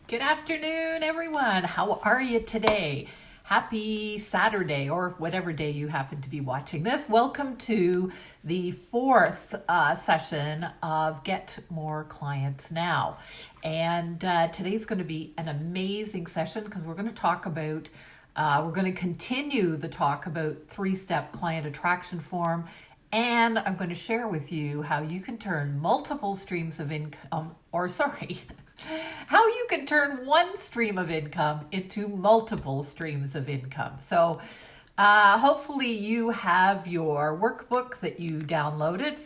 Good afternoon, everyone. How are you today? Happy Saturday, or whatever day you happen to be watching this. Welcome to the fourth session of Get More Clients Now. And today's going to be an amazing session because we're going to talk about, we're going to continue the talk about three-step client attraction form. And I'm going to share with you how you can turn multiple streams of income, how you can turn one stream of income into multiple streams of income. So hopefully you have your workbook that you downloaded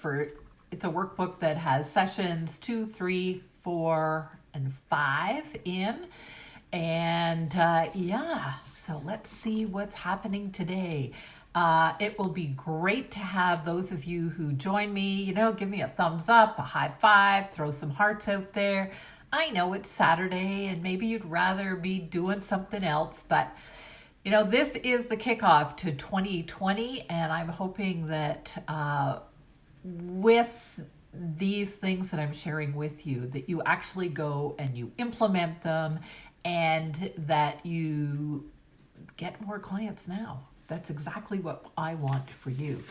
it's a workbook that has sessions 2, 3, 4, and 5 in. And so let's see what's happening today. It will be great to have those of you who join me, give me a thumbs up, a high five, throw some hearts out there. I know it's Saturday and maybe you'd rather be doing something else, but this is the kickoff to 2020, and I'm hoping that with these things that I'm sharing with you, that you actually go and you implement them and that you get more clients now. That's exactly what I want for you.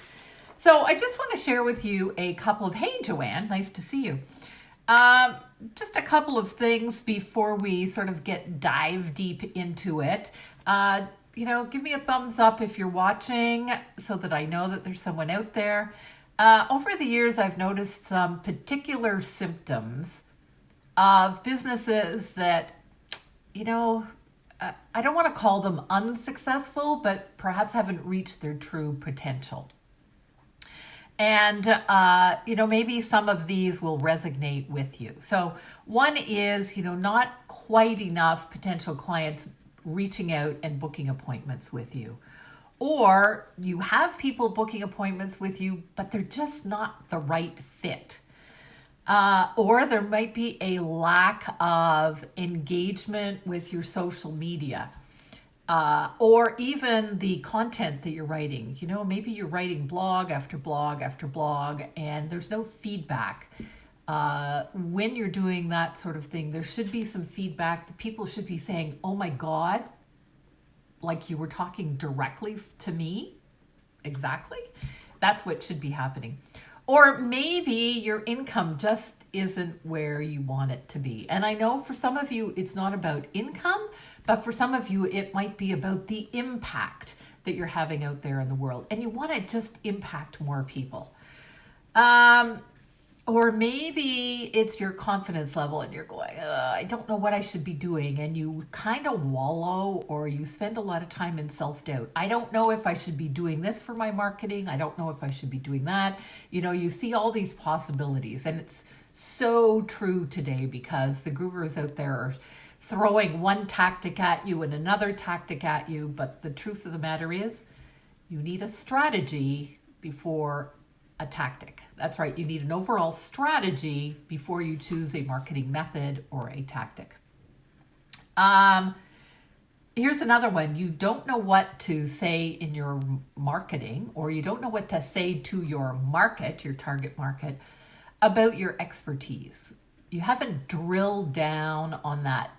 So I just want to share with you a couple of, hey Joanne, nice to see you. Just a couple of things before we sort of dive deep into it. Give me a thumbs up if you're watching so that I know that there's someone out there. Over the years, I've noticed some particular symptoms of businesses that, I don't want to call them unsuccessful, but perhaps haven't reached their true potential. And, maybe some of these will resonate with you. So one is, not quite enough potential clients reaching out and booking appointments with you. Or you have people booking appointments with you, but they're just not the right fit. Or there might be a lack of engagement with your social media, or even the content that you're writing. Maybe you're writing blog after blog after blog, and there's no feedback. When you're doing that sort of thing, there should be some feedback. The people should be saying, oh my God, like you were talking directly to me. Exactly. That's what should be happening. Or maybe your income just isn't where you want it to be. And I know for some of you, it's not about income, but for some of you, it might be about the impact that you're having out there in the world. And you want to just impact more people. Or maybe it's your confidence level and you're going, I don't know what I should be doing. And you kind of wallow, or you spend a lot of time in self-doubt. I don't know if I should be doing this for my marketing. I don't know if I should be doing that. You see all these possibilities, and it's so true today because the gurus out there are throwing one tactic at you and another tactic at you. But the truth of the matter is you need a strategy before a tactic. That's right. You need an overall strategy before you choose a marketing method or a tactic. Here's another one. You don't know what to say in your marketing, or you don't know what to say to your market, your target market, about your expertise. You haven't drilled down on that,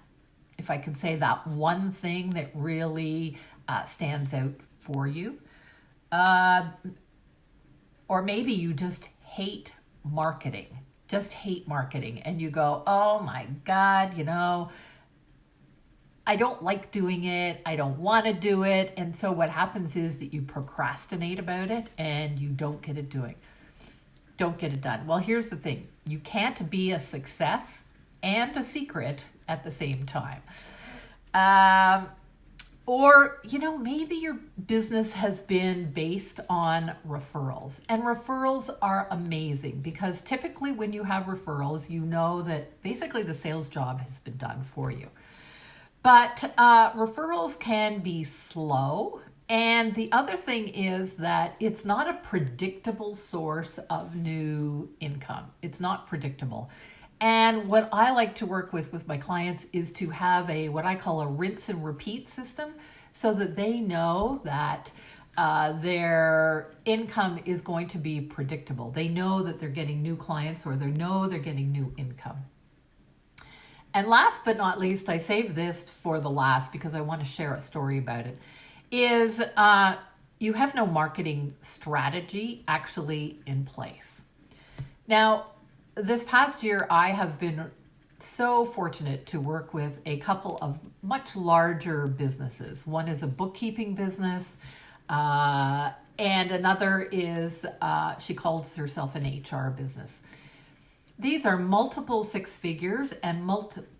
if I can say, that one thing that really stands out for you. Or maybe you just hate marketing, and you go, oh my God, I don't like doing it. I don't want to do it. And so what happens is that you procrastinate about it and you don't get it done. Well, here's the thing. You can't be a success and a secret at the same time. Or, maybe your business has been based on referrals. And referrals are amazing because typically when you have referrals, you know that basically the sales job has been done for you. But referrals can be slow. And the other thing is that it's not a predictable source of new income. It's not predictable. And what I like to work with my clients is to have what I call a rinse and repeat system, so that they know that their income is going to be predictable. They know that they're getting new clients, or they know they're getting new income. And last but not least, I saved this for the last because I want to share a story about it, is you have no marketing strategy actually in place. Now, this past year, I have been so fortunate to work with a couple of much larger businesses. One is a bookkeeping business, and another is, she calls herself an HR business. These are multiple six figures, and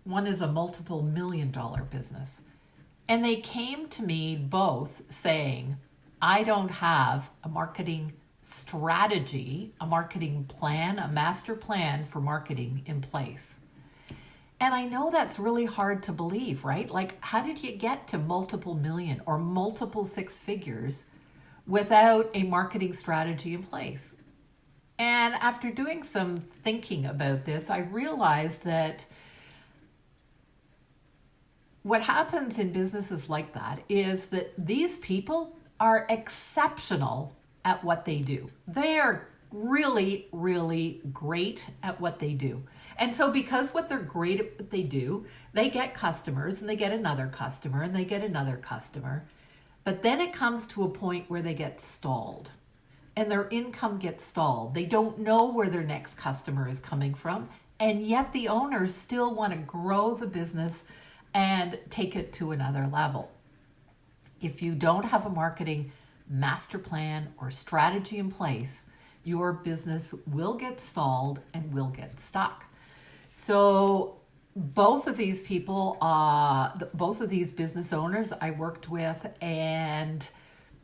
one is a multiple $1 million business. And they came to me both saying, I don't have a marketing strategy, a marketing plan, a master plan for marketing in place. And I know that's really hard to believe, right? Like, how did you get to multiple million or multiple six figures without a marketing strategy in place? And after doing some thinking about this, I realized that what happens in businesses like that is that these people are exceptional at what they do. They are really, really great at what they do. And so because what they're great at what they do, they get customers and they get another customer and they get another customer. But then it comes to a point where they get stalled and their income gets stalled. They don't know where their next customer is coming from. And yet the owners still want to grow the business and take it to another level. If you don't have a marketing master plan or strategy in place, your business will get stalled and will get stuck. So both of these people, both of these business owners I worked with, and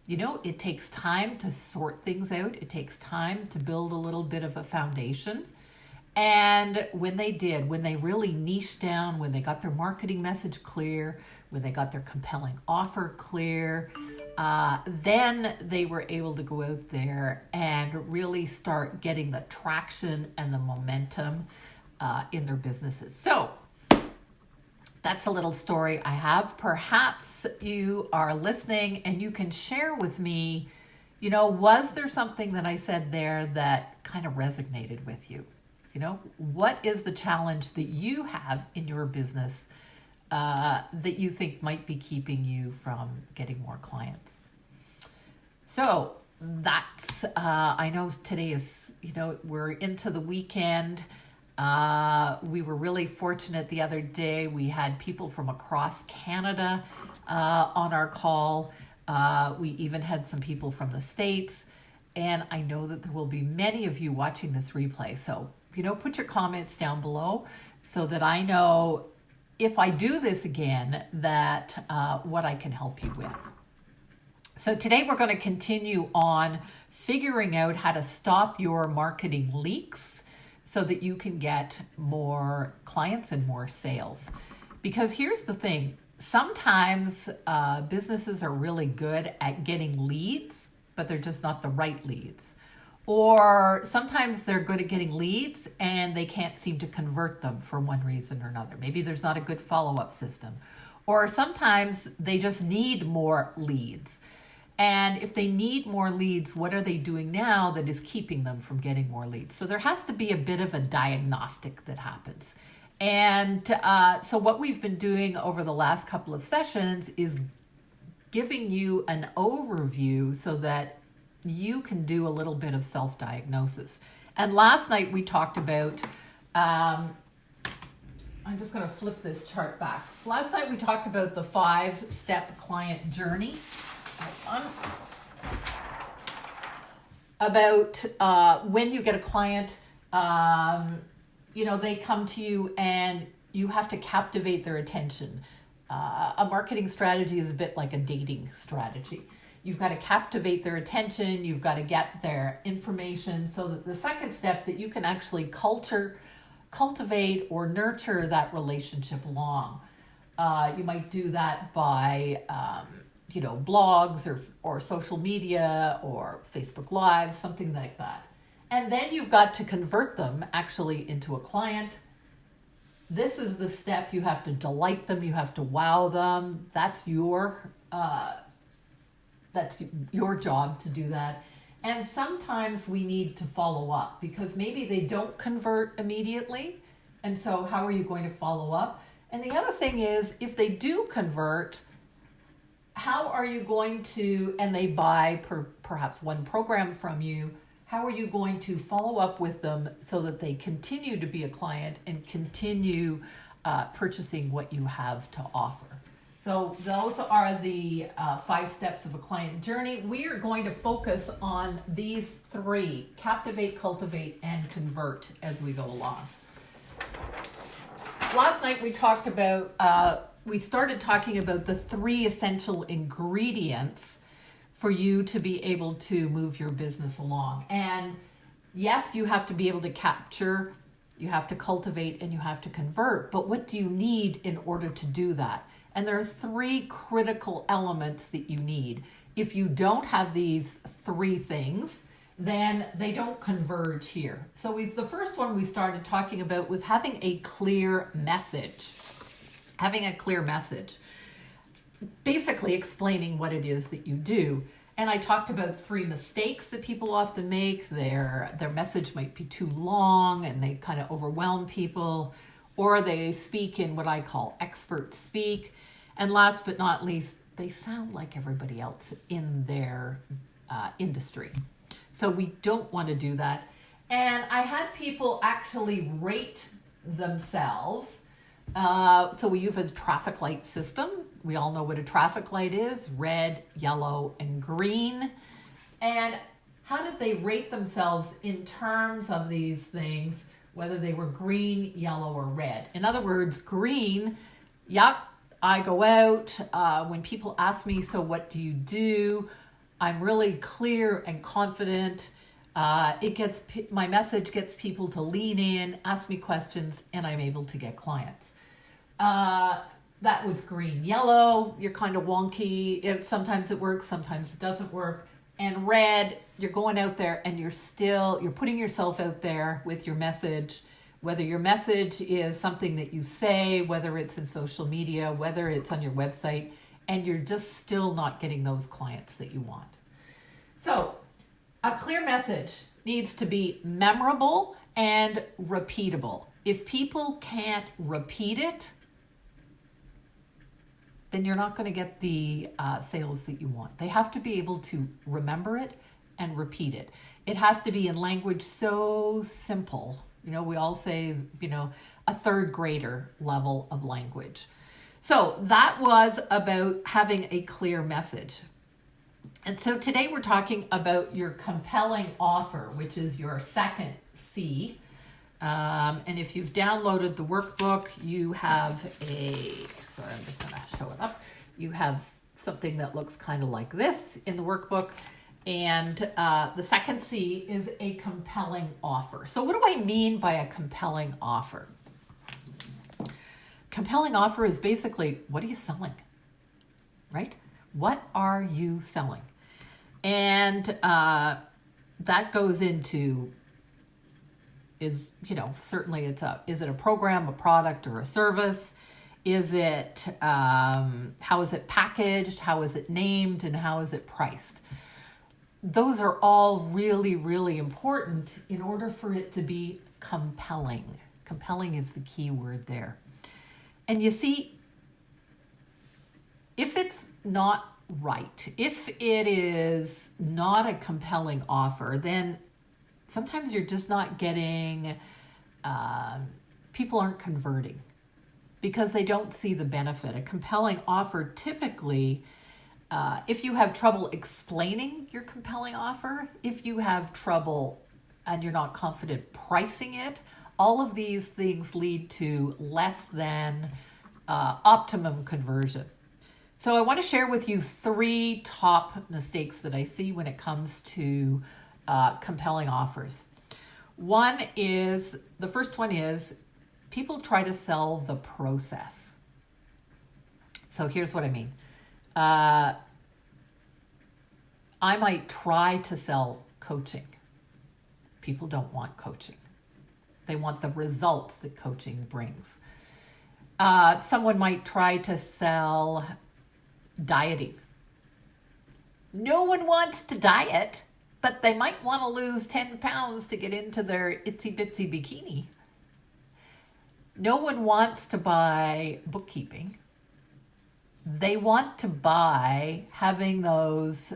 it takes time to sort things out. It takes time to build a little bit of a foundation. And when they really niched down, when they got their marketing message clear, when they got their compelling offer clear, then they were able to go out there and really start getting the traction and the momentum in their businesses. So that's a little story I have. Perhaps you are listening and you can share with me, was there something that I said there that kind of resonated with you? What is the challenge that you have in your business that you think might be keeping you from getting more clients? So that's, I know today is, we're into the weekend. We were really fortunate the other day. We had people from across Canada on our call. We even had some people from the States. And I know that there will be many of you watching this replay. So, put your comments down below so that I know if I do this again, that what I can help you with. So today we're going to continue on figuring out how to stop your marketing leaks so that you can get more clients and more sales. Because here's the thing, sometimes businesses are really good at getting leads, but they're just not the right leads. Or sometimes they're good at getting leads and they can't seem to convert them for one reason or another. Maybe there's not a good follow-up system. Or sometimes they just need more leads. And if they need more leads, what are they doing now that is keeping them from getting more leads? So there has to be a bit of a diagnostic that happens. And so what we've been doing over the last couple of sessions is giving you an overview so that you can do a little bit of self-diagnosis. And last night we talked about, I'm just going to flip this chart back. Last night we talked about the 5-step client journey. About when you get a client, they come to you and you have to captivate their attention. A marketing strategy is a bit like a dating strategy. You've got to captivate their attention. You've got to get their information so that the second step that you can actually cultivate or nurture that relationship along. You might do that by, blogs or social media or Facebook Live, something like that. And then you've got to convert them actually into a client. This is the step. You have to delight them. You have to wow them. That's your job to do that. And sometimes we need to follow up because maybe they don't convert immediately. And so how are you going to follow up? And the other thing is, if they do convert, how are you going to, and they buy perhaps one program from you, how are you going to follow up with them so that they continue to be a client and continue purchasing what you have to offer? So those are the 5 steps of a client journey. We are going to focus on these 3: captivate, cultivate, and convert as we go along. Last night we talked about, we started talking about the 3 essential ingredients for you to be able to move your business along. And yes, you have to be able to capture, you have to cultivate, and you have to convert. But what do you need in order to do that? And there are 3 critical elements that you need. If you don't have these 3 things, then they don't converge here. So the first one we started talking about was having a clear message. Having a clear message. Basically explaining what it is that you do. And I talked about 3 mistakes that people often make. Their message might be too long and they kind of overwhelm people, or they speak in what I call expert speak. And last but not least, they sound like everybody else in their industry. So we don't want to do that. And I had people actually rate themselves. So we use a traffic light system. We all know what a traffic light is: red, yellow, and green. And how did they rate themselves in terms of these things, whether they were green, yellow, or red? In other words, green, yep, I go out. When people ask me, so what do you do? I'm really clear and confident. My message gets people to lean in, ask me questions, and I'm able to get clients. That was green. Yellow, you're kind of wonky. Sometimes it works, sometimes it doesn't work. And red, you're going out there and you're putting yourself out there with your message, whether your message is something that you say, whether it's in social media, whether it's on your website, and you're just still not getting those clients that you want. So a clear message needs to be memorable and repeatable. If people can't repeat it, then you're not going to get the sales that you want. They have to be able to remember it and repeat it. It has to be in language so simple. We all say, a 3rd grader level of language. So that was about having a clear message. And so today we're talking about your compelling offer, which is your 2nd C. And if you've downloaded the workbook, you have I'm just going to show it up. You have something that looks kind of like this in the workbook. And the 2nd C is a compelling offer. So what do I mean by a compelling offer? Compelling offer is basically, what are you selling? Right? What are you selling? And that goes into, certainly is it a program, a product, or a service? Is it, how is it packaged? How is it named? And how is it priced? Those are all really, really important in order for it to be compelling. Compelling is the key word there. And you see, if it's not right, if it is not a compelling offer, then sometimes you're just not getting, people aren't converting because they don't see the benefit. A compelling offer typically, if you have trouble explaining your compelling offer, if you have trouble and you're not confident pricing it, all of these things lead to less than optimum conversion. So I want to share with you 3 top mistakes that I see when it comes to compelling offers. The first one is people try to sell the process. So here's what I mean. I might try to sell coaching. People don't want coaching. They want the results that coaching brings. Someone might try to sell dieting. No one wants to diet, but they might want to lose 10 pounds to get into their itsy bitsy bikini. No one wants to buy bookkeeping. They want to buy having those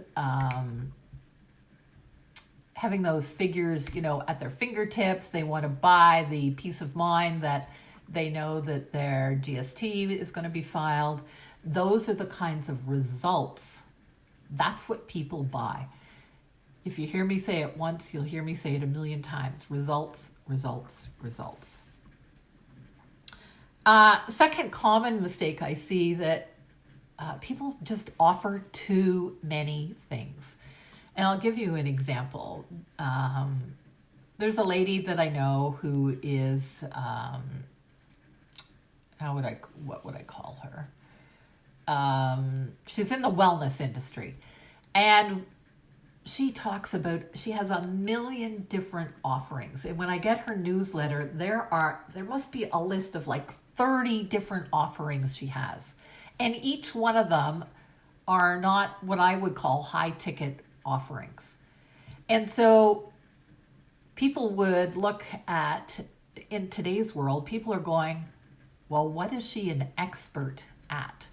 figures, at their fingertips. They want to buy the peace of mind that they know that their GST is going to be filed. Those are the kinds of results. That's what people buy. If you hear me say it once, you'll hear me say it a million times. Results, results, results. Second common mistake I see that people just offer too many things. And I'll give you an example. There's a lady that I know who is, what would I call her? She's in the wellness industry. And she talks about, she has a million different offerings. And when I get her newsletter, there must be a list of like 30 different offerings she has. And each one of them are not what I would call high ticket offerings. And so people would look at, in today's world, people are going, well, what is she an expert at?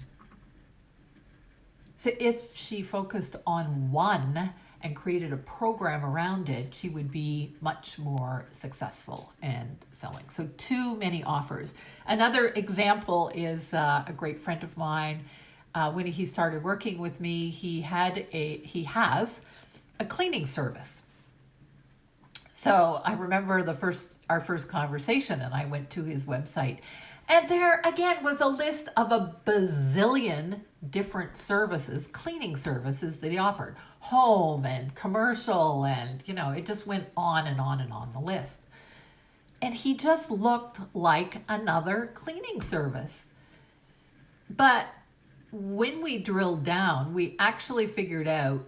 So if she focused on one and created a program around it, she would be much more successful and selling. So too many offers. Another example is a great friend of mine. When he started working with me, he has a cleaning service. So I remember our first conversation, and I went to his website, and there again was a list of a bazillion different services, cleaning services that he offered, home and commercial, and it just went on and on and on the list. And he just looked like another cleaning service. But when we drilled down, we actually figured out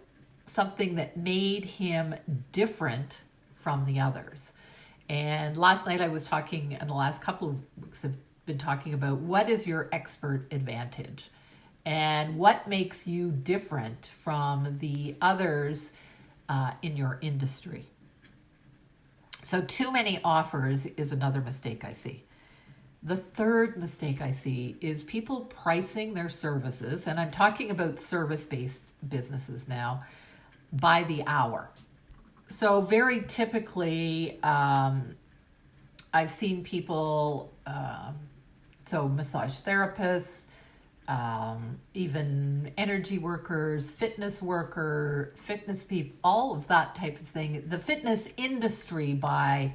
something that made him different from the others. And last night I was talking, and the last couple of weeks have been talking about what is your expert advantage and what makes you different from the others in your industry. So too many offers is another mistake I see. The third mistake I see is people pricing their services, and I'm talking about service-based businesses now, by the hour. So very typically, I've seen people, massage therapists, even energy workers, fitness people, all of that type of thing. The fitness industry by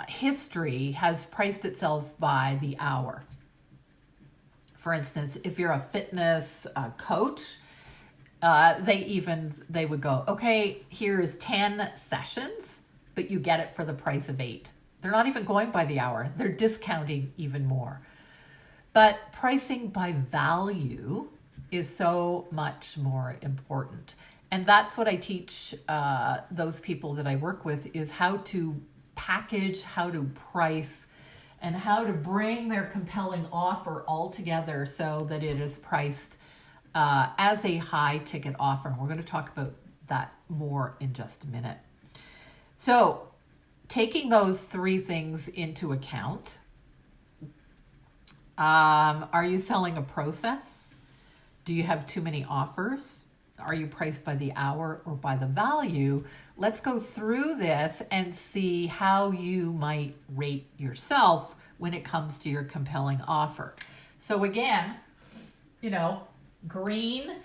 history has priced itself by the hour. For instance, if you're a fitness coach, they would go, okay, here's 10 sessions, but you get it for the price of 8. They're not even going by the hour. They're discounting even more. But pricing by value is so much more important. And that's what I teach those people that I work with, is how to package, how to price, and how to bring their compelling offer all together so that it is priced as a high ticket offer. And we're going to talk about that more in just a minute. So taking those 3 things into account, are you selling a process? Do you have too many offers? Are you priced by the hour or by the value? Let's go through this and see how you might rate yourself when it comes to your compelling offer. So again, green,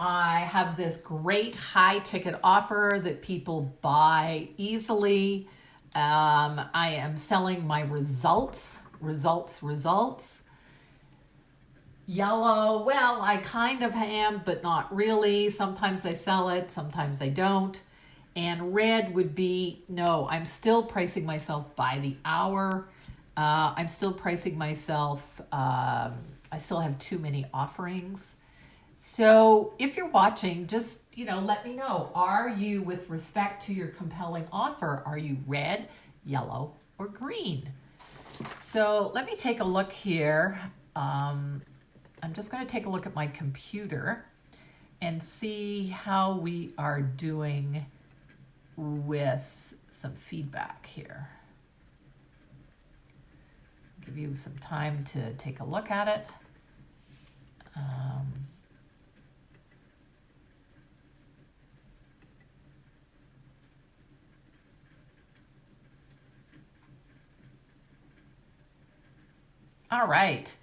I have this great high ticket offer that people buy easily. I am selling my results. Yellow, well, I kind of am, but not really. Sometimes I sell it, sometimes I don't. And red would be, no, I'm still pricing myself by the hour. I'm still pricing myself. I still have too many offerings. So if you're watching, just, let me know. Are you, with respect to your compelling offer, are you red, yellow, or green? So let me take a look here. I'm just going to take a look at my computer and see how we are doing with some feedback here. give you some time to take a look at it. All right.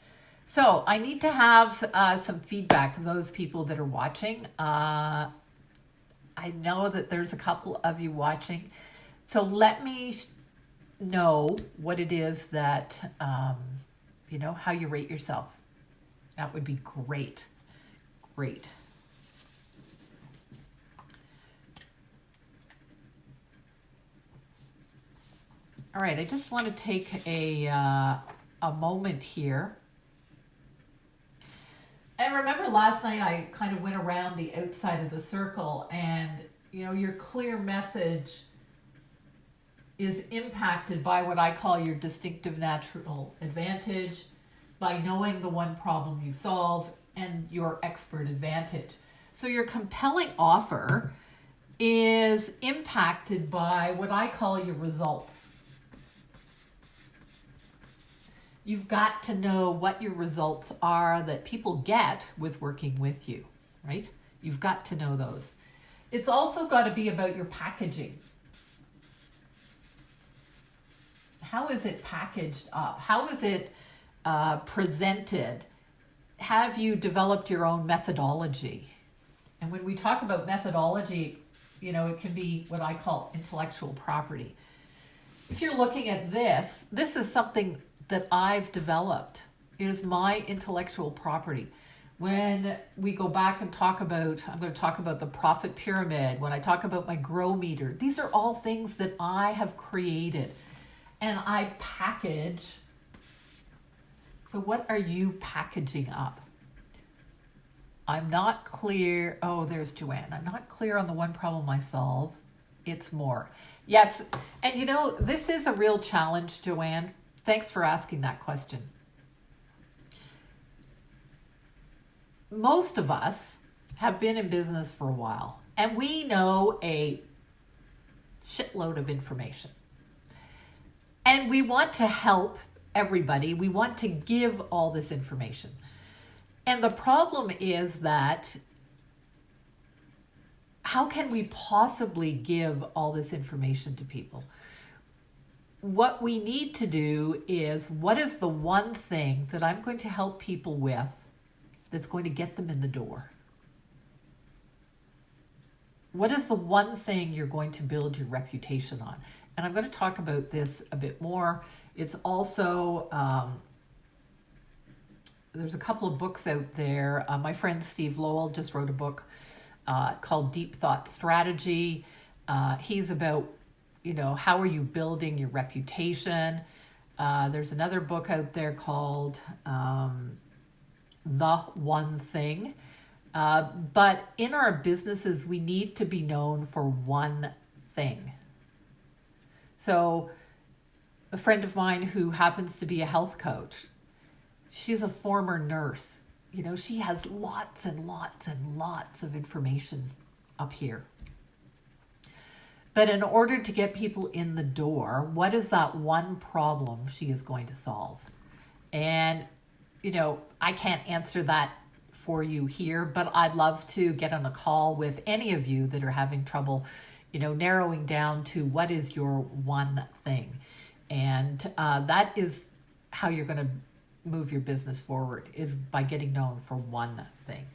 So I need to have some feedback from those people that are watching. I know that there's a couple of you watching. So let me know what it is that, how you rate yourself. That would be great. Great. All right, I just want to take a moment here. And remember last night I kind of went around the outside of the circle, and your clear message is impacted by what I call your distinctive natural advantage, by knowing the one problem you solve, and your expert advantage. So your compelling offer is impacted by what I call your results. You've got to know what your results are that people get with working with you, right? You've got to know those. It's also got to be about your packaging. How is it packaged up? How is it presented? Have you developed your own methodology? And when we talk about methodology, it can be what I call intellectual property. If you're looking at this is something that I've developed. It is my intellectual property. When we go back and I'm going to talk about the profit pyramid, when I talk about my grow meter, these are all things that I have created and I package. So what are you packaging up? I'm not clear. Oh, there's Joanne. I'm not clear on the one problem I solve. It's more. Yes. And this is a real challenge, Joanne. Thanks for asking that question. Most of us have been in business for a while, and we know a shitload of information. And we want to help everybody. We want to give all this information. And the problem is that how can we possibly give all this information to people? What we need to do is, what is the one thing that I'm going to help people with that's going to get them in the door? What is the one thing you're going to build your reputation on? And I'm going to talk about this a bit more. It's also, there's a couple of books out there. My friend Steve Lowell just wrote a book called Deep Thought Strategy. He's about how are you building your reputation? There's another book out there called The One Thing. But in our businesses, we need to be known for one thing. So a friend of mine who happens to be a health coach, she's a former nurse. She has lots and lots and lots of information up here. But in order to get people in the door, what is that one problem she is going to solve? And, I can't answer that for you here, but I'd love to get on a call with any of you that are having trouble, narrowing down to what is your one thing. And that is how you're going to move your business forward, is by getting known for one thing.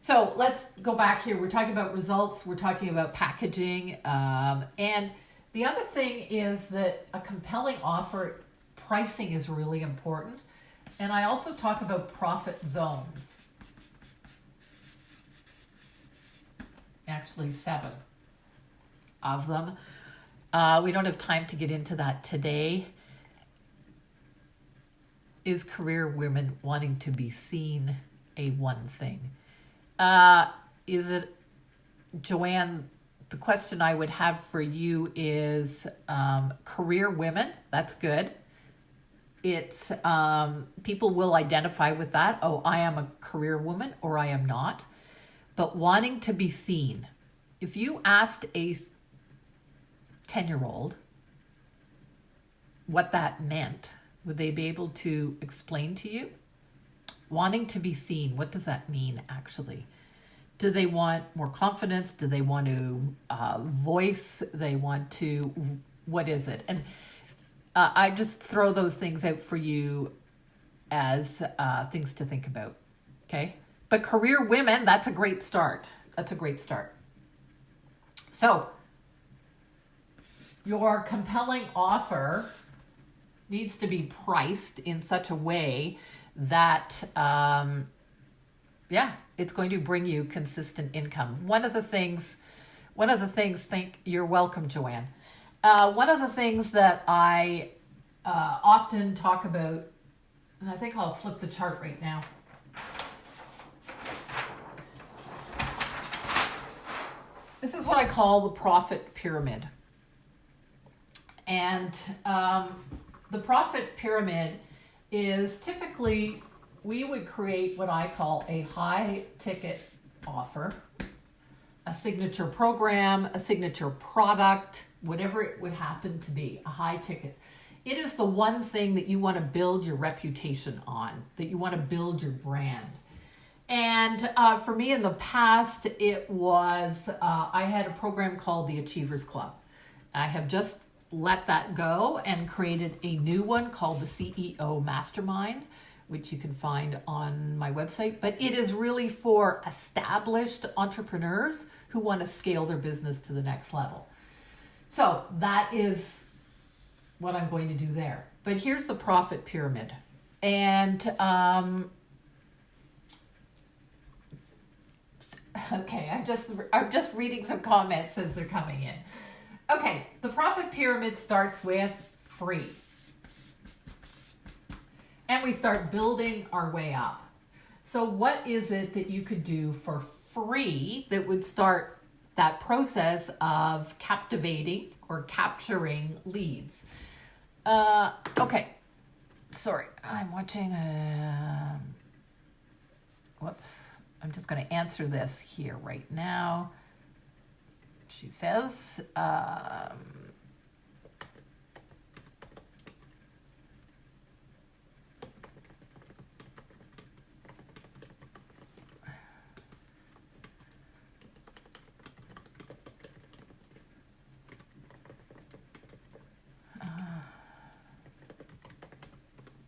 So let's go back here. We're talking about results. We're talking about packaging. And the other thing is that a compelling offer, pricing is really important. And I also talk about profit zones. Actually, 7 of them. We don't have time to get into that today. Is career women wanting to be seen a one thing? Is it, Joanne, the question I would have for you is career women. That's good. It's people will identify with that. Oh, I am a career woman, or I am not. But wanting to be seen. If you asked a 10-year-old what that meant, Would they be able to explain to you? Wanting to be seen, what does that mean actually? Do they want more confidence? Do they want to voice? They want to, what is it? And I just throw those things out for you as things to think about, okay? But career women, that's a great start. That's a great start. So, your compelling offer needs to be priced in such a way that, it's going to bring you consistent income. One of the things, you're welcome, Joanne. One of the things that I often talk about, and I think I'll flip the chart right now. This is what I call the profit pyramid. And the profit pyramid is typically, we would create what I call a high ticket offer, a signature program, a signature product, whatever it would happen to be, a high ticket. It is the one thing that you want to build your reputation on, that you want to build your brand. And for me in the past, it was, I had a program called the Achievers Club. I have just let that go and created a new one called the CEO Mastermind, which you can find on my website. But it is really for established entrepreneurs who want to scale their business to the next level. So that is what I'm going to do there. But here's the profit pyramid. And okay, I'm just reading some comments as they're coming in. Okay, the profit pyramid starts with free. And we start building our way up. So what is it that you could do for free that would start that process of captivating or capturing leads? Okay, sorry, I'm watching, whoops. I'm just going to answer this here right now. She says,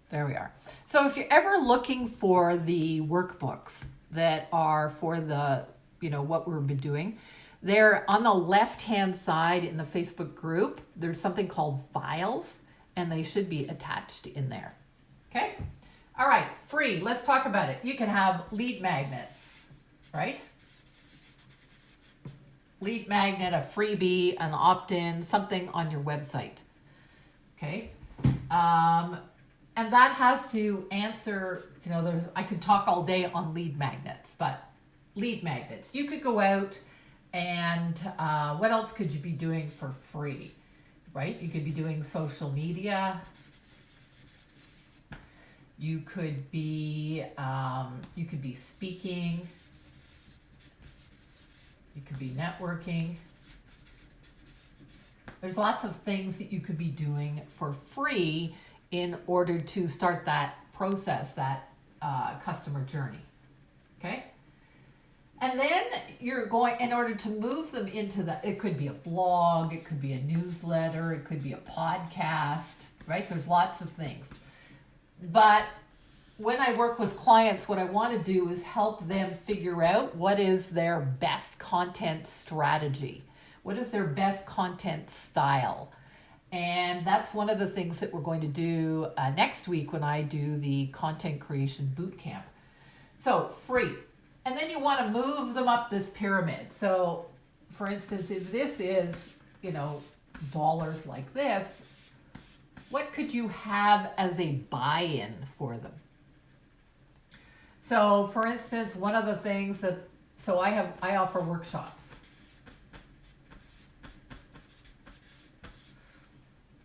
there we are. So if you're ever looking for the workbooks that are for the, what we've been doing, they're on the left-hand side in the Facebook group. There's something called files, and they should be attached in there. Okay? All right, free. Let's talk about it. You can have lead magnets, right? Lead magnet, a freebie, an opt-in, something on your website. Okay? And that has to answer, I could talk all day on lead magnets, but lead magnets. You could go out and what else could you be doing for free, right? You could be doing social media. You could be speaking. You could be networking. There's lots of things that you could be doing for free in order to start that process, that customer journey, okay? And then you're going, in order to move them into it could be a blog, it could be a newsletter, it could be a podcast, right? There's lots of things. But when I work with clients, what I want to do is help them figure out what is their best content strategy. What is their best content style? And that's one of the things that we're going to do next week when I do the content creation bootcamp. So free. And then you want to move them up this pyramid. So for instance, if this is, dollars like this, what could you have as a buy-in for them? So for instance, one of the things I offer workshops.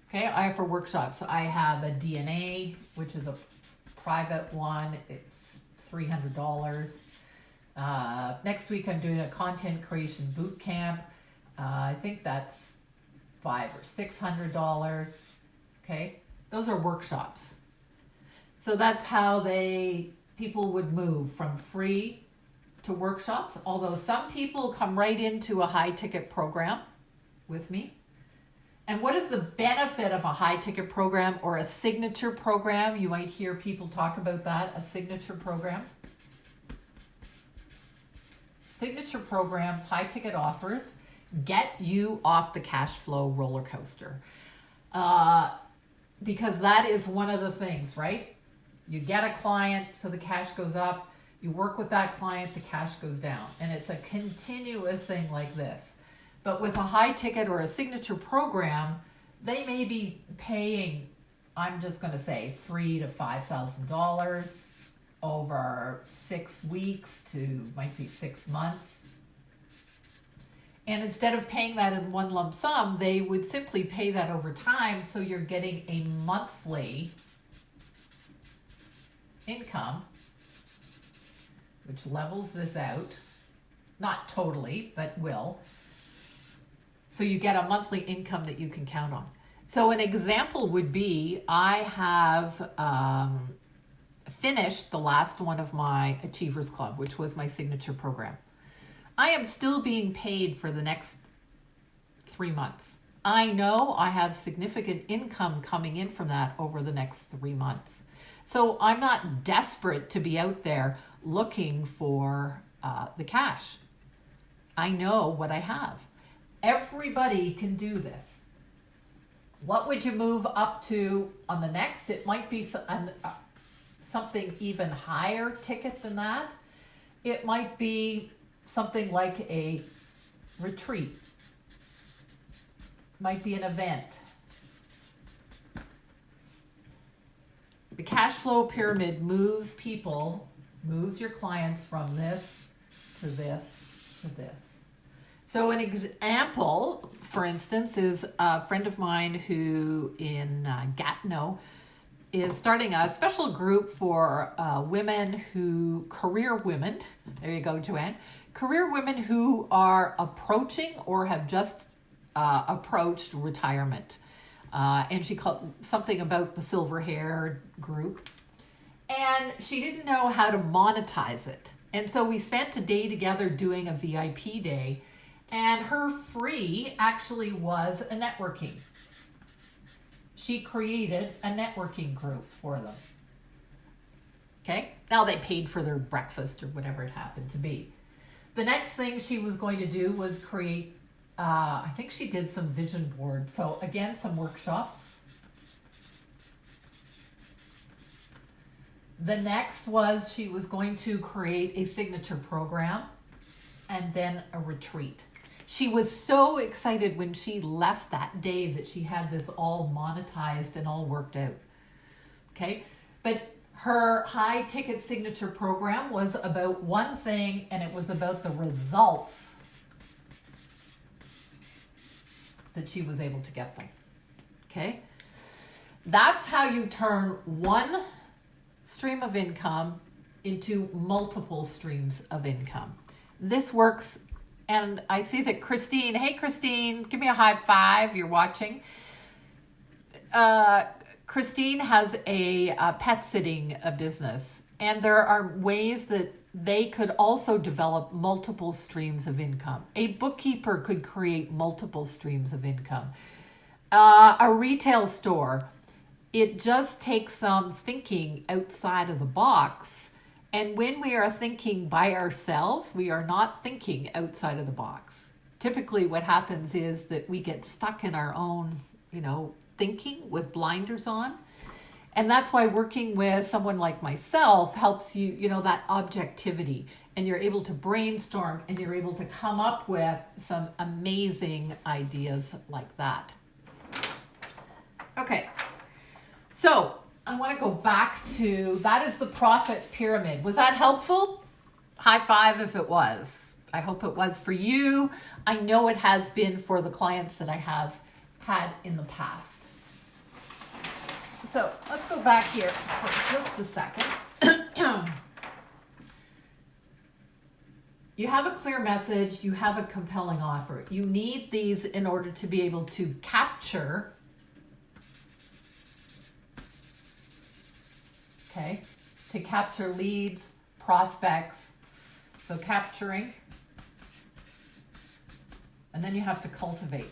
Okay, I offer workshops. I have a DNA, which is a private one. It's $300. Next week, I'm doing a content creation boot camp. I think that's $500 or $600. Okay, those are workshops. So that's how people would move from free to workshops, although some people come right into a high ticket program with me. And what is the benefit of a high ticket program or a signature program? You might hear people talk about that, a signature program. Signature programs, high ticket offers, get you off the cash flow roller coaster. Because that is one of the things, right? You get a client, so the cash goes up. You work with that client, the cash goes down. And it's a continuous thing like this. But with a high ticket or a signature program, they may be paying, I'm just going to say, $3,000 to $5,000 over 6 weeks to might be 6 months. And instead of paying that in one lump sum, they would simply pay that over time. So you're getting a monthly income, which levels this out. Not totally, but will. So you get a monthly income that you can count on. So an example would be, I have finished the last one of my Achievers Club, which was my signature program. I am still being paid for the next 3 months. I know I have significant income coming in from that over the next 3 months. So I'm not desperate to be out there looking for the cash. I know what I have. Everybody can do this. What would you move up to on the next? It might be something even higher ticket than that. It might be something like a retreat. Might be an event. The cash flow pyramid moves your clients from this to this to this. So an example, for instance, is a friend of mine who in Gatineau is starting a special group for career women, there you go, Joanne, career women who are approaching or have just approached retirement. And she called something about the silver hair group. And she didn't know how to monetize it. And so we spent a day together doing a VIP day. And her free actually was a networking. She created a networking group for them. Okay? Now they paid for their breakfast or whatever it happened to be. The next thing she was going to do was create, I think she did some vision boards. So again, some workshops. The next was she was going to create a signature program and then a retreat. She was so excited when she left that day that she had this all monetized and all worked out. Okay? But her high ticket signature program was about one thing, and it was about the results that she was able to get them. Okay? That's how you turn one stream of income into multiple streams of income. This works. And I see that Christine, hey Christine, give me a high five, you're watching. Christine has a pet sitting business, and there are ways that they could also develop multiple streams of income. A bookkeeper could create multiple streams of income. A retail store, it just takes some thinking outside of the box. And when we are thinking by ourselves, we are not thinking outside of the box. Typically what happens is that we get stuck in our own, thinking with blinders on. And that's why working with someone like myself helps you, that objectivity. And you're able to brainstorm and you're able to come up with some amazing ideas like that. Okay, so I want to go back to, that is the profit pyramid. Was that helpful? High five if it was. I hope it was for you. I know it has been for the clients that I have had in the past. So let's go back here for just a second. You have a clear message. You have a compelling offer. You need these in order to be able to capture okay, to capture leads, prospects. So capturing, and then you have to cultivate.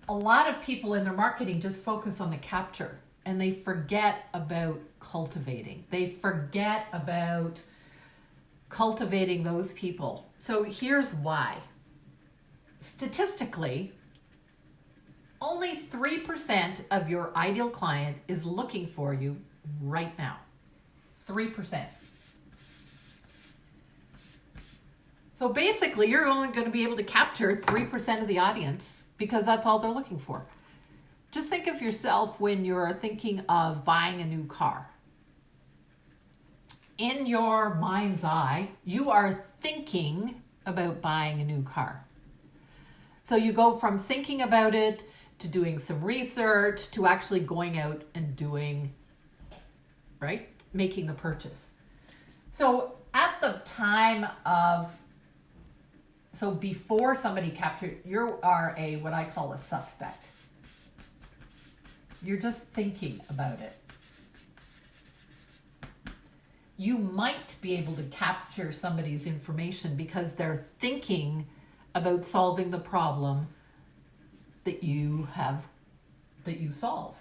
A lot of people in their marketing just focus on the capture and they forget about cultivating. They forget about cultivating those people. So here's why. Statistically, only 3% of your ideal client is looking for you right now. 3%. So basically, you're only going to be able to capture 3% of the audience because that's all they're looking for. Just think of yourself when you're thinking of buying a new car. In your mind's eye, you are thinking about buying a new car. So you go from thinking about it to doing some research to actually going out and doing, right? Making the purchase. So at the time of, so before somebody captured, you are a, what I call a suspect. You're just thinking about it. You might be able to capture somebody's information because they're thinking about solving the problem that you have, that you solve.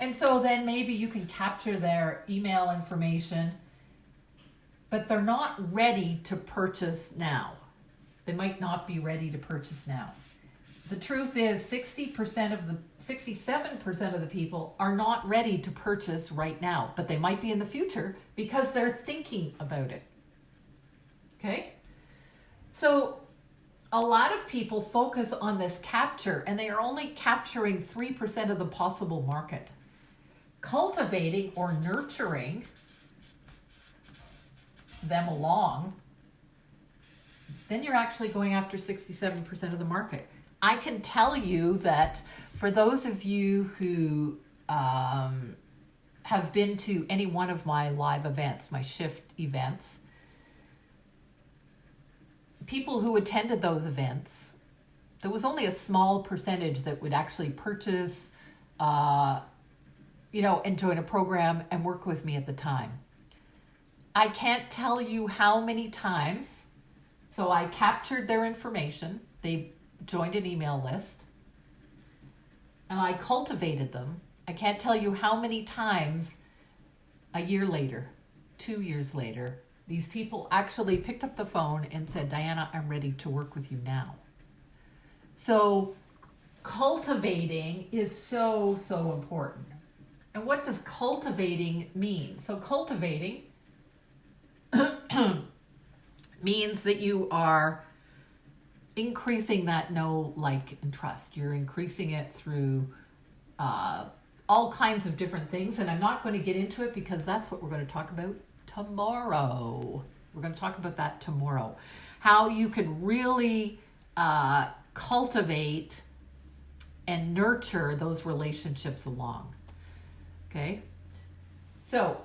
And so then maybe you can capture their email information, but they're not ready to purchase now. They might not be ready to purchase now. The truth is 67% of the people are not ready to purchase right now, but they might be in the future because they're thinking about it. Okay? So a lot of people focus on this capture and they are only capturing 3% of the possible market. Cultivating or nurturing them along, then you're actually going after 67% of the market. I can tell you that for those of you who have been to any one of my live events, my shift events, people who attended those events, there was only a small percentage that would actually purchase, and join a program and work with me at the time. I can't tell you how many times, so I captured their information, they joined an email list, and I cultivated them. I can't tell you how many times a year later, 2 years later, these people actually picked up the phone and said, Diana, I'm ready to work with you now. So cultivating is so, so important. And what does cultivating mean? So cultivating means that you are increasing that know, like, and trust. You're increasing it through all kinds of different things. And I'm not going to get into it because that's what we're going to talk about tomorrow. We're going to talk about that tomorrow. How you can really cultivate and nurture those relationships along. Okay? So,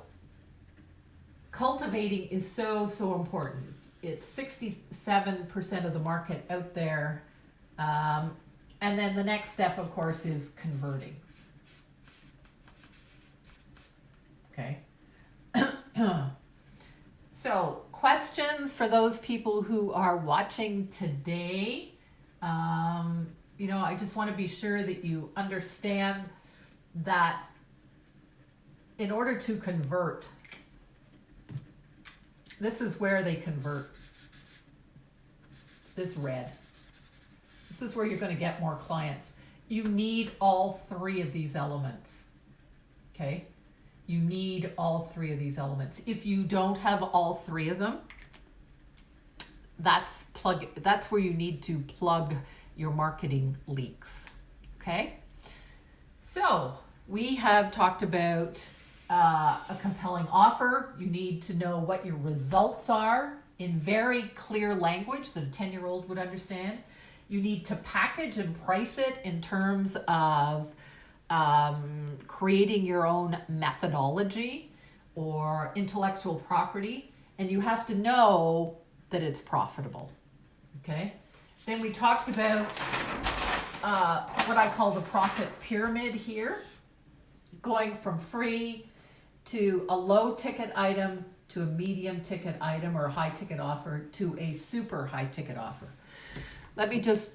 cultivating is so, so important. It's 67% of the market out there. And then the next step, of course, is converting. Okay. So, questions for those people who are watching today. I just want to be sure that you understand that in order to convert, this is where they convert. This red. This is where you're going to get more clients. You need all three of these elements. Okay? You need all three of these elements. If you don't have all three of them, that's where you need to plug your marketing leaks. Okay? So, we have talked about a compelling offer. You need to know what your results are in very clear language that a 10-year-old would understand. You need to package and price it in terms of creating your own methodology or intellectual property, and you have to know that it's profitable. Okay? Then we talked about what I call the profit pyramid here. going from free to a low ticket item to a medium ticket item or a high ticket offer to a super high ticket offer. Let me just,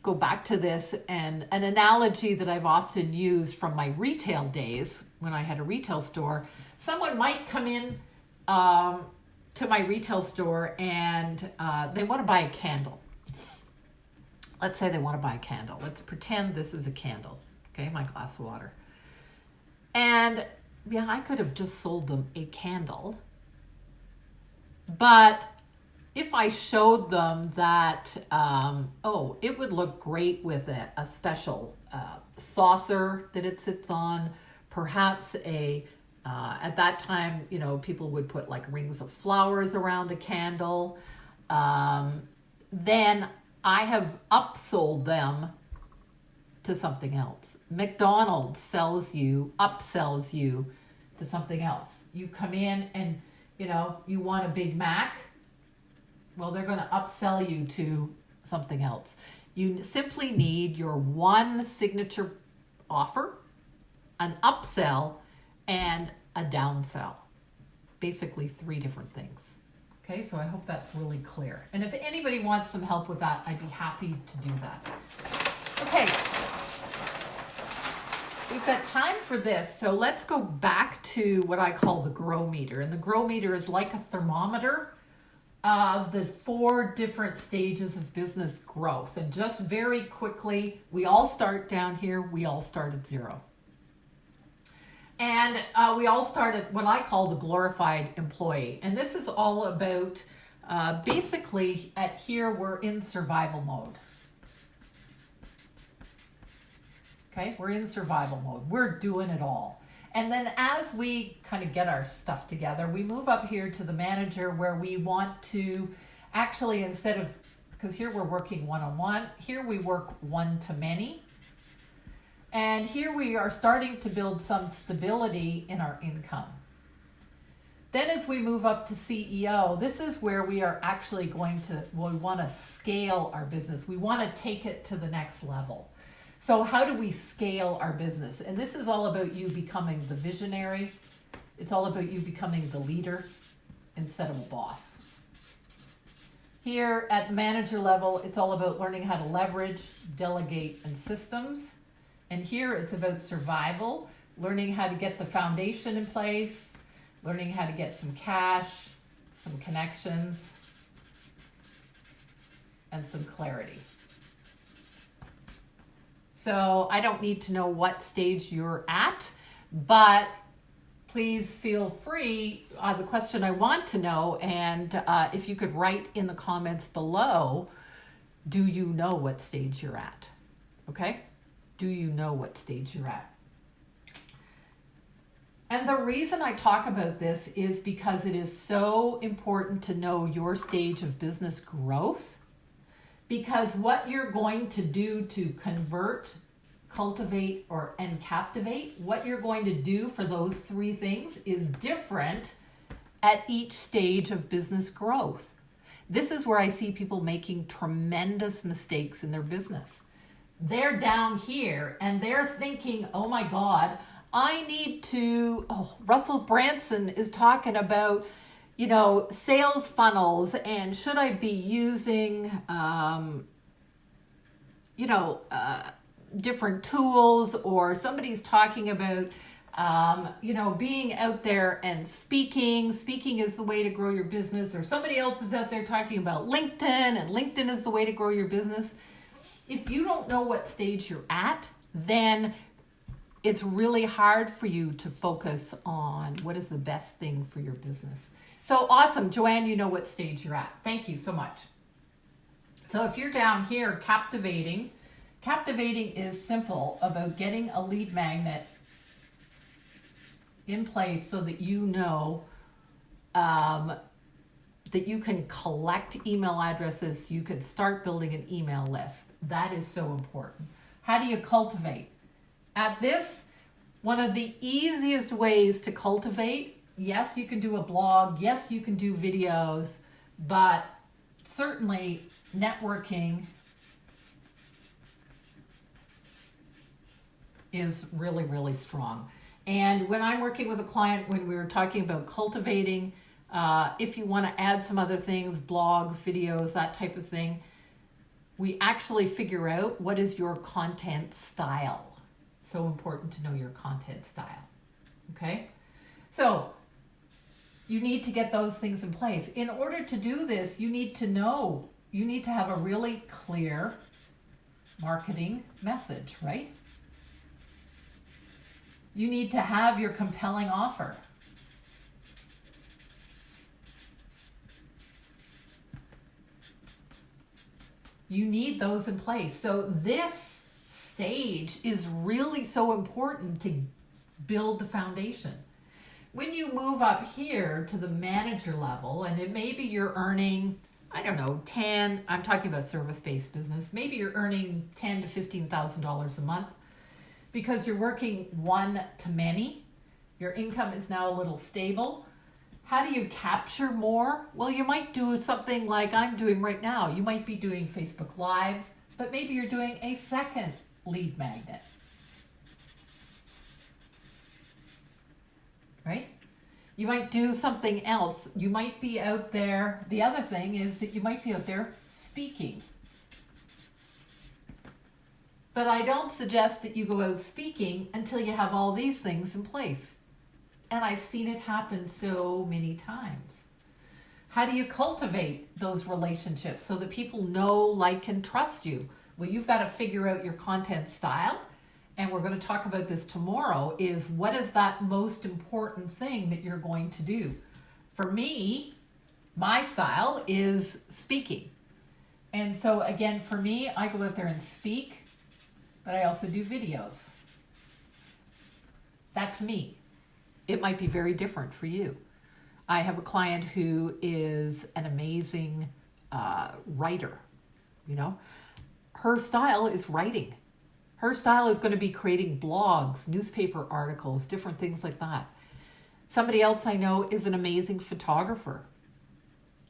go back to this, and an analogy that I've often used from my retail days when I had a retail store. Someone might come in to my retail store and they want to buy a candle. Let's say they want to buy a candle. Let's pretend this is a candle, okay, my glass of water. And yeah, I could have just sold them a candle, but if I showed them that, it would look great with a special saucer that it sits on, perhaps at that time, people would put like rings of flowers around a candle, then I have upsold them to something else. McDonald's upsells you to something else. You come in and, you want a Big Mac. Well, they're going to upsell you to something else. You simply need your one signature offer, an upsell, and a downsell. Basically 3 different things. Okay, so I hope that's really clear. And if anybody wants some help with that, I'd be happy to do that. Okay, we've got time for this. So let's go back to what I call the grow meter. And the grow meter is like a thermometer of the 4 different stages of business growth. And just very quickly, we all start down here. We all start at 0. And we all start at what I call the glorified employee. And this is all about, basically, at here, we're in survival mode. Okay, we're in survival mode. We're doing it all. And then as we kind of get our stuff together, we move up here to the manager where we want to actually, instead of, because here we're working one-on-one, here we work one-to-many. And here we are starting to build some stability in our income. Then as we move up to CEO, this is where we are actually we want to scale our business. We want to take it to the next level. So how do we scale our business? And this is all about you becoming the visionary. It's all about you becoming the leader instead of a boss. Here at manager level, it's all about learning how to leverage, delegate, and systems. And here it's about survival, learning how to get the foundation in place, learning how to get some cash, some connections, and some clarity. So I don't need to know what stage you're at, but please feel free. The question I want to know, and if you could write in the comments below, do you know what stage you're at? Okay? Do you know what stage you're at? And the reason I talk about this is because it is so important to know your stage of business growth. Because what you're going to do to convert, cultivate, and captivate, what you're going to do for those 3 things is different at each stage of business growth. This is where I see people making tremendous mistakes in their business. They're down here and they're thinking, oh my God, I need to, Russell Branson is talking about, sales funnels, and should I be using, different tools, or somebody's talking about, being out there and speaking is the way to grow your business, or somebody else is out there talking about LinkedIn, and LinkedIn is the way to grow your business. If you don't know what stage you're at, then it's really hard for you to focus on what is the best thing for your business. So awesome, Joanne, you know what stage you're at. Thank you so much. So if you're down here, captivating is simple about getting a lead magnet in place so that you know that you can collect email addresses, you can start building an email list. That is so important. How do you cultivate? At this, one of the easiest ways to cultivate, yes, you can do a blog, yes, you can do videos, but certainly networking is really, really strong. And when I'm working with a client, when we were talking about cultivating, if you want to add some other things, blogs, videos, that type of thing, we actually figure out what is your content style. So important to know your content style. Okay? So you need to get those things in place. In order to do this, you need to have a really clear marketing message, right? You need to have your compelling offer. You need those in place. So this stage is really so important to build the foundation. When you move up here to the manager level, and it maybe you're earning, I don't know, I'm talking about service-based business, maybe you're earning $10,000 to $15,000 a month because you're working one to many. Your income is now a little stable. How do you capture more? Well, you might do something like I'm doing right now. You might be doing Facebook Lives, but maybe you're doing a second lead magnet. Right? You might do something else. You might be out there. The other thing is that you might be out there speaking. But I don't suggest that you go out speaking until you have all these things in place. And I've seen it happen so many times. How do you cultivate those relationships so that people know, like, and trust you? Well, you've got to figure out your content style. And we're going to talk about this tomorrow, is what is that most important thing that you're going to do? For me, my style is speaking. And so again, for me, I go out there and speak, but I also do videos. That's me. It might be very different for you. I have a client who is an amazing writer. You know, her style is writing. Her style is going to be creating blogs, newspaper articles, different things like that. Somebody else I know is an amazing photographer.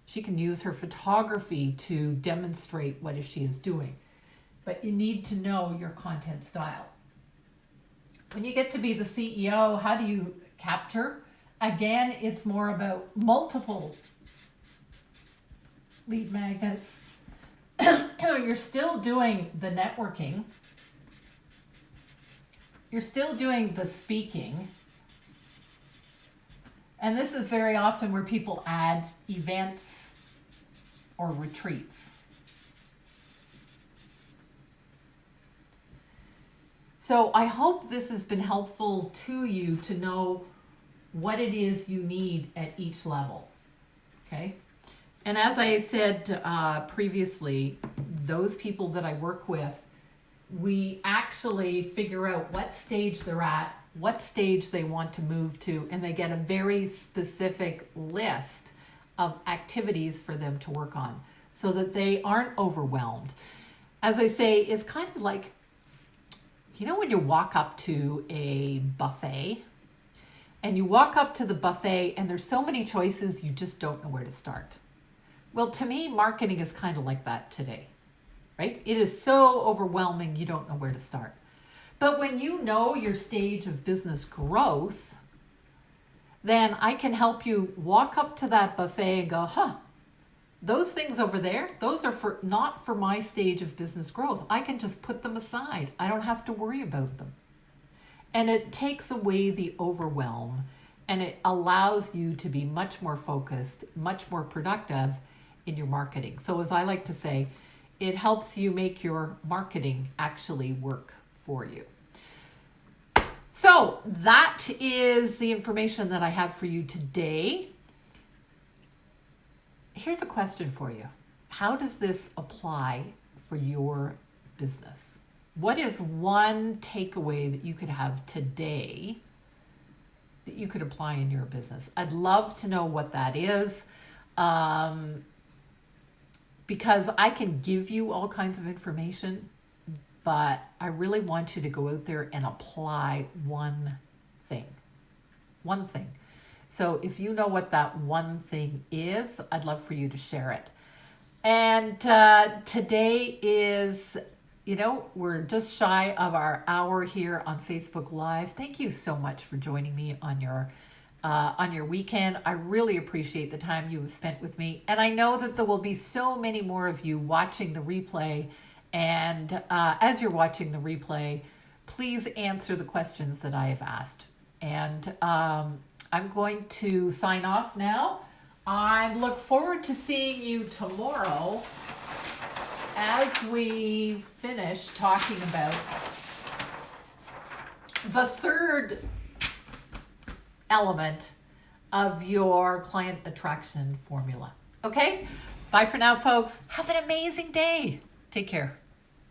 She can use her photography to demonstrate what she is doing. But you need to know your content style. When you get to be the CEO, how do you capture? Again, it's more about multiple lead magnets. You're still doing the networking. You're still doing the speaking. And this is very often where people add events or retreats. So I hope this has been helpful to you to know what it is you need at each level. Okay? And as I said previously, those people that I work with, we actually figure out what stage they're at, what stage they want to move to, and they get a very specific list of activities for them to work on so that they aren't overwhelmed. As I say, it's kind of like, you know, when you walk up to a buffet and you walk up to the buffet and there's so many choices, you just don't know where to start. Well, to me, marketing is kind of like that today. Right? It is so overwhelming, you don't know where to start. But when you know your stage of business growth, then I can help you walk up to that buffet and go, those things over there, those are not for my stage of business growth. I can just put them aside. I don't have to worry about them. And it takes away the overwhelm, and it allows you to be much more focused, much more productive in your marketing. So as I like to say, it helps you make your marketing actually work for you. So that is the information that I have for you today. Here's a question for you. How does this apply for your business? What is one takeaway that you could have today that you could apply in your business? I'd love to know what that is. Because I can give you all kinds of information, but I really want you to go out there and apply one thing. One thing. So if you know what that one thing is, I'd love for you to share it. And today is we're just shy of our hour here on Facebook Live. Thank you so much for joining me on your weekend. I really appreciate the time you have spent with me. And I know that there will be so many more of you watching the replay. And as you're watching the replay, please answer the questions that I have asked. And I'm going to sign off now. I look forward to seeing you tomorrow as we finish talking about the third element of your client attraction formula. Okay? Bye for now, folks. Have an amazing day. Take care.